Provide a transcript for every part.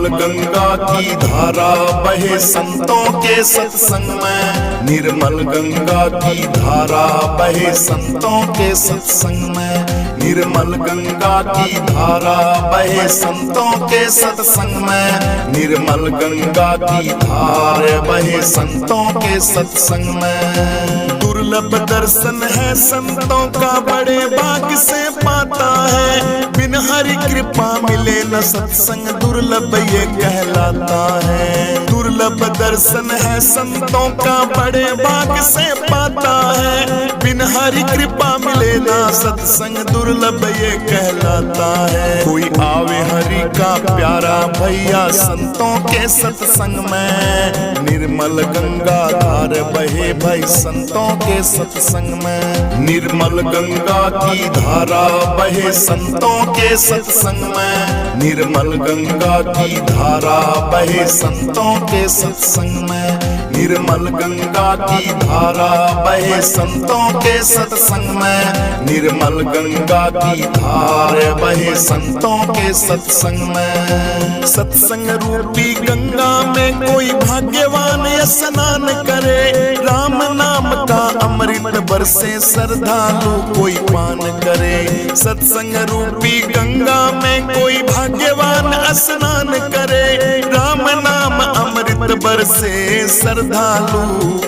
निर्मल गंगा की धारा बहे संतों के सत्संग में। निर्मल गंगा की धारा बहे संतों के सत्संग में। निर्मल गंगा की धारा बहे संतों के सत्संग में। निर्मल गंगा की धारा बहे संतों के सत्संग में। दुर्लभ दर्शन है संतों का, बड़े भाग्य से पाता है। बिन हरि कृपा मिले न सत्संग, दुर्लभ ये कहलाता है। दुर्लभ दर्शन है संतों का, बड़े भाग्य से पाता है। बिन हरि कृपा मिले न सत्संग, दुर्लभ ये कहलाता है। कोई आवे हरि का प्यारा भैया संतों के सत्संग में। निर्मल गंगा धार बहे भाई संतों के सत्संग में। निर्मल गंगा की धारा बहे संतों के सत्संग में। निर्मल गंगा की धारा बहे संतों के सत्संग में। निर्मल गंगा की धारा बहे संतों के सत्संग में। निर्मल गंगा की धारा बहे संतों के सत्संग में। सत्संग रूपी गंगा में कोई भाग्यवान स्नान करे। राम नाम का अमृत बरसे, श्रद्धालु कोई पान करे। सत्संग रूपी गंगा में कोई भाग्यवान स्नान करे। राम नाम अमृत बरसे, श्रद्धालु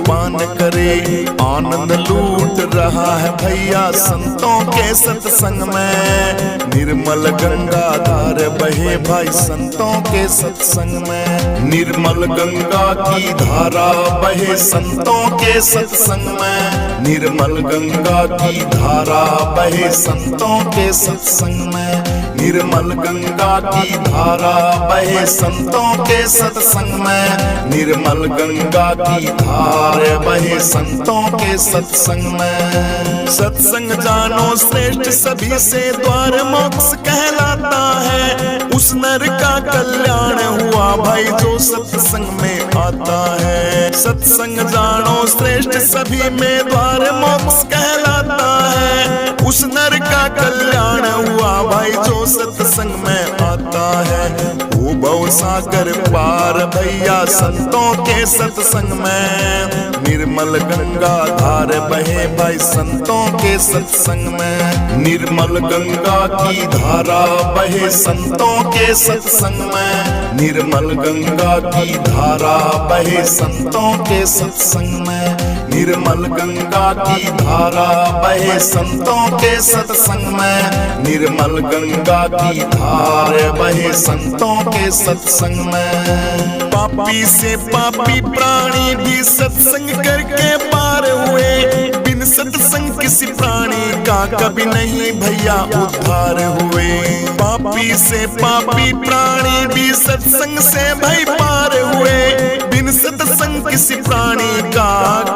पान करे। आनंद लूट रहा है भैया संतों के सत्संग में। निर्मल गंगा धार बहे भाई संतों के सत्संग में। निर्मल गंगा की धारा बहे संतों के सत्संग में। निर्मल गंगा की धारा बहे संतों के सत्संग में। निर्मल गंगा की धारा बहे संतों के सत्संग में। निर्मल गंगा की धारा बहे संतों के सत्संग में। सत्संग जानो श्रेष्ठ सभी से द्वार मोक्ष कहलाता है। उस नर का कल्याण हुआ भाई जो सत्संग में आता है। सत्संग जानो श्रेष्ठ सभी में द्वार मोक्ष कहलाता है। उस नर का कल्याण हुआ भाई जो सत्संग में आता है। वो भव सागर पार भैया संतों के सत्संग में। निर्मल गंगा धार बहे भाई संतों के सत्संग में। निर्मल गंगा की धारा बहे संतों के सत्संग में। निर्मल गंगा की धारा बहे संतों के सत्संग में। निर्मल गंगा की धारा बहे संतों के सत्संग में। निर्मल गंगा की धारा बहे संतों के सत्संग में। पापी से पापी प्राणी भी सत्संग करके पार हुए। बिन सत्संग किसी प्राणी का कभी नहीं भैया उद्धार हुए। पापी से पापी प्राणी भी सत्संग से भाई पार हुए। बिन सत्संग किसी प्राणी का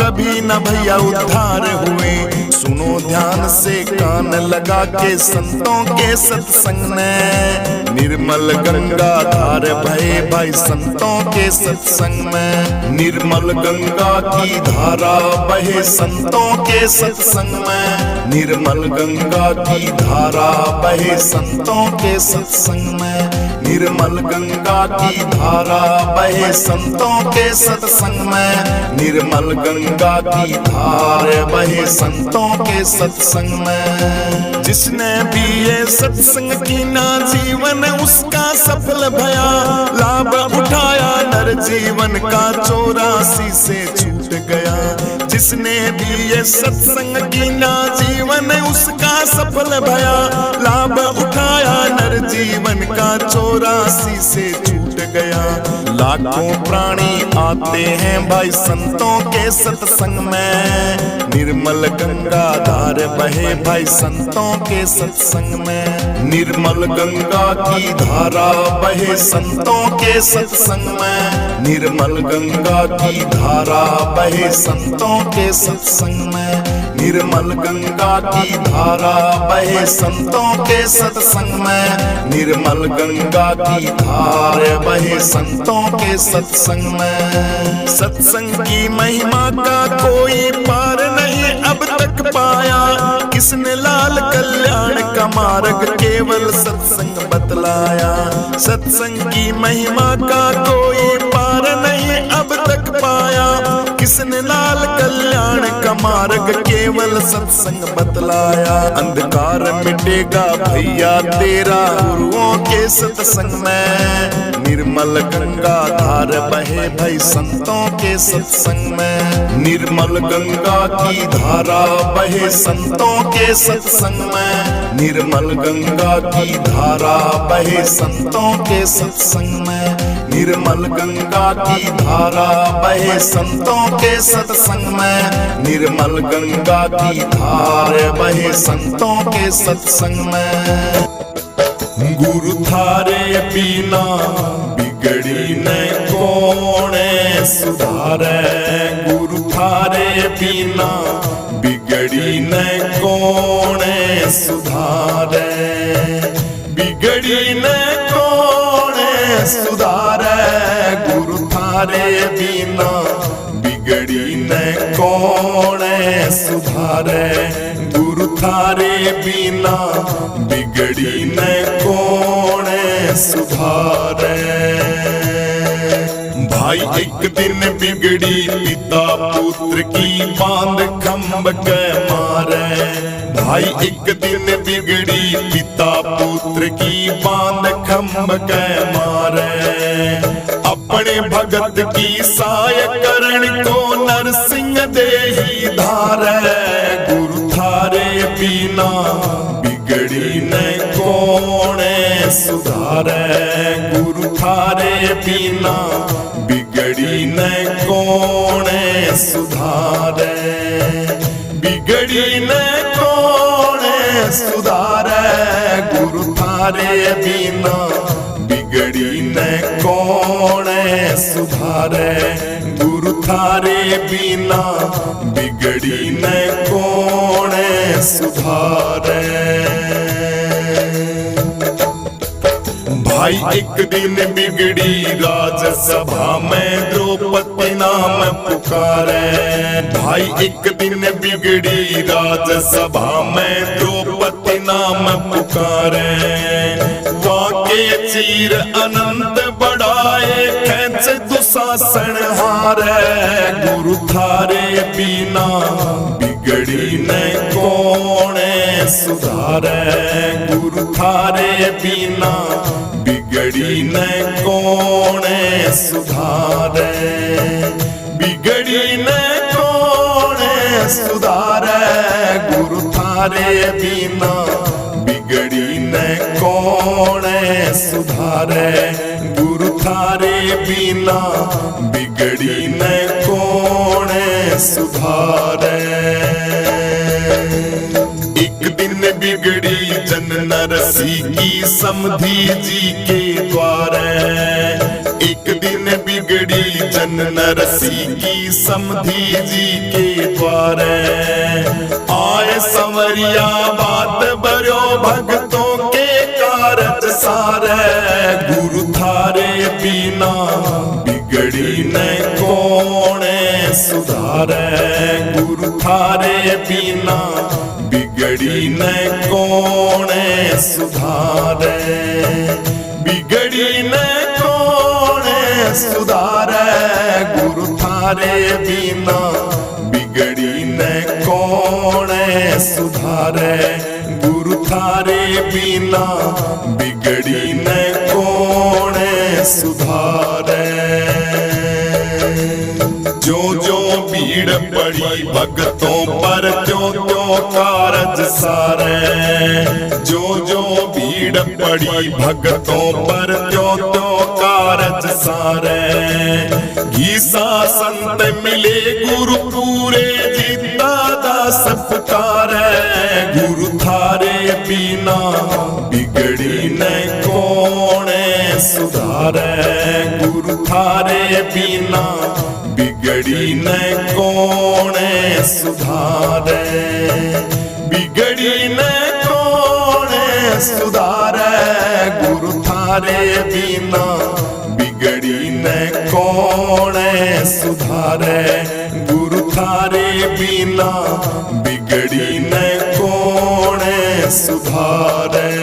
कभी न भैया उद्धार हुए। सुनो ध्यान से कान लगा के संतों के सत्संग में। निर्मल गंगा धार बहे भाई संतों के सत्संग में। निर्मल गंगा की धारा बहे संतों के सत्संग में। निर्मल गंगा की धारा बहे संतों के सत्संग में। निर्मल गंगा की धारा बहे संतों के सत्संग में। निर्मल गंगा की धारा बहे संतों के सत्संग में। जिसने भी ये सत्संग की ना जीवन उसका सफल भया। लाभ उठाया नर जीवन का 84 से छूट गया। जिसने भी ये सत्संग की ना जीवन उसका सफल भया। लाभ उठाया नर जीवन का 84 से छूट गया। लाखों प्राणी आते हैं भाई संतों के सत्संग में। निर्मल गंगा धार बहे भाई संतों के सत्संग में। निर्मल गंगा की धारा बहे संतों के सत्संग में। निर्मल गंगा की धारा बहे संतों के सत्संग में। निर्मल गंगा की धारा बहे संतों के सत्संग में। निर्मल गंगा की धारा बहे संतों के सत्संग में। सत्संग की महिमा का कोई पार नहीं अब तक पाया। किसने लाल कल्याण का मार्ग केवल सत्संग बतलाया। सत्संग की महिमा का कोई पार नहीं अब तक पाया। किसने लाल कल्याण का मार्ग केवल सत्संग बतलाया। अंधकार मिटेगा भैया तेरा गुरुओं के सत्संग में। निर्मल गंगा धार बहे भाई संतों के सत्संग में। निर्मल गंगा की धारा बहे संतों के सत्संग में। निर्मल गंगा की धारा बहे संतों के सत्संग में। निर्मल गंगा की धारा बहे संतों के सत्संग में। निर्मल गंगा की धार बहे संतों के सत्संग में। गुरु थारे बिना बिगड़ी न कोणे सुधारे। गुरु थारे बिना बिगड़ी न कोणे सुधारे। बिगड़ी न कोणे सुधारे। गुरु थारे बिना बिगड़ी न कोणे सुधारे। गुरु थारे बिना बिगड़ी न कोणे सुधारे। भाई एक दिन बिगड़ी पिता पुत्र की बांध खम्भ के मारे। भाई एक दिन बिगड़ी पिता पुत्र की बांध खम्भ के मारे। अपने भगत की साय करण को नरसिंह देही धारे। गुरु थारे बिना बिगड़ी न कोणे सुधारे। गुरु थारे बिना बिगड़ी न कोणे सुधारे। बिगड़ी न कोणे सुधारे। गुरु थारे बिना बिगड़ी न कोणे सुधारे। गुरु थारे बिना बिगड़ी न कोणे सुधारे। भाई एक दिन बिगड़ी राजसभा में द्रौपदी नाम पुकारे। भाई एक दिन बिगड़ी राजसभा में द्रौपदी नाम पुकारे। वाके चीर अनंत बढ़ाए खेच दुशासन हारे। गुरु थारे बिना बिगड़ी न कोणे सुधारे। गुरु थारे बिना बिगड़ी न कोणे सुधारे। बिगड़ी न कोणे सुधारे। गुरु थारे बिना बिगड़ी न कोणे सुधारे। गुरु थारे बिना बिगड़ी न कोणे सुधारे। एक दिन बिगड़ी जन नरसी की समधी जी के द्वारे। एक दिन बिगड़ी जन नरसी की समधी जी के द्वारे। आए संवरिया बात बरो भक्तों के कारज सारे। गुरु थारे बिना बिगड़ी न कोणे सुधारे। गुरु थारे बिना बिगड़ी न कोणे सुधारे। बिगड़ी न कोणे सुधारे। गुरु थारे बिना बिगड़ी न कोणे सुधारे। गुरु थारे बिना बिगड़ी न कोणे सुधारे। जो जो भीड़ पड़ी भक्तों पर त्यों त्यों कारज सारे। जो जो भीड़ पड़ी भक्तों पर त्यों त्यों कारज सारे। घीसा संत मिले गुरु पूरे जीता दास पुकारे। गुरु थारे बिना बिगड़ी न कोणे सुधारे। गुरु थारे बिना बिगड़ी न कोणे सुधारे। बिगड़ी न कोणे सुधारे। गुरु थारे बिना बिगड़ी न कोणे सुधारे। गुरु थारे बिना बिगड़ी न कोणे सुधारे।